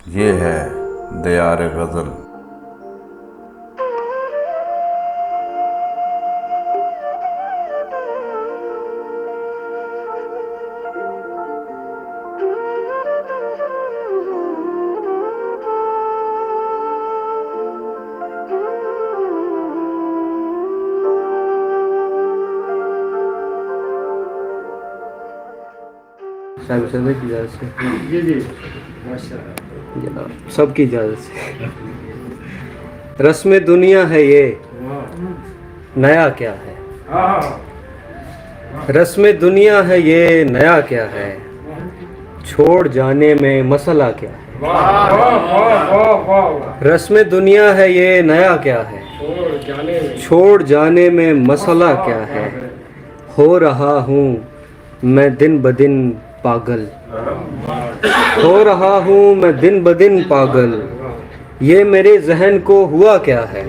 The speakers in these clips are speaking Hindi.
ये है दियार गज़ल। साहिब सदर की इजाज़त से जी माशाल्लाह। सबकी इजाज़त से। रस्म दुनिया है ये, नया क्या है। रस्म दुनिया है ये, नया क्या है। छोड़ जाने में मसला क्या है। रस्म दुनिया है ये, नया क्या है। छोड़ जाने में मसला क्या है। हो रहा हूँ मैं दिन ब दिन पागल, हो रहा हूँ मैं दिन ब दिन पागल। ये मेरे जहन को हुआ क्या है।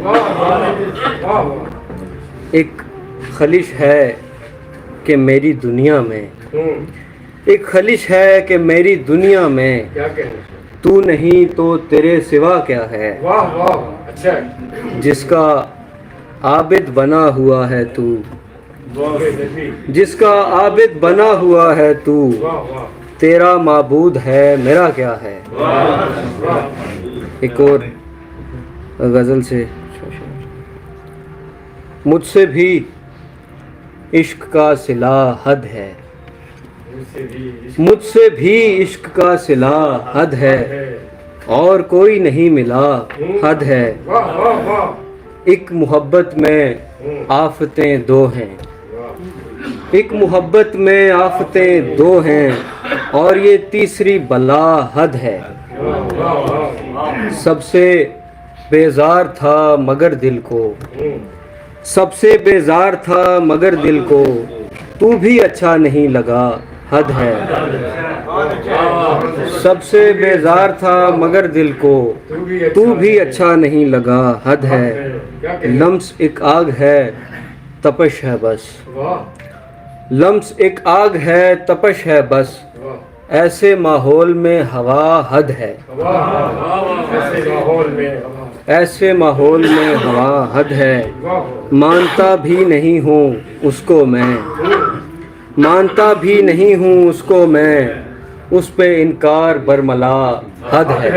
एक खलिश है कि मेरी दुनिया में, एक खलिश है कि मेरी दुनिया में। तू नहीं तो तेरे सिवा क्या है। अच्छा जिसका आबिद बना हुआ है तू, जिसका आबिद बना हुआ है तू। तेरा माबूद है मेरा क्या है। एक और गज़ल से। मुझसे भी इश्क का सिला हद है, मुझसे भी इश्क का सिला हद है। और कोई नहीं मिला हद है। एक मोहब्बत में आफतें दो हैं, एक मोहब्बत में आफतें दो हैं। और ये तीसरी बला हद है। सबसे बेजार था मगर दिल को, सबसे बेजार था मगर दिल को। तू भी अच्छा नहीं लगा हद है। सबसे बेजार था मगर दिल को, तू भी अच्छा नहीं लगा हद है। लम्स एक आग है तपश है बस, लम्स एक आग है तपश है बस। ऐसे माहौल में हवा हद है, ऐसे माहौल में हवा हद है। मानता भी नहीं हूँ उसको मैं, मानता भी नहीं हूँ उसको मैं। उस पे इनकार बरमला हद है।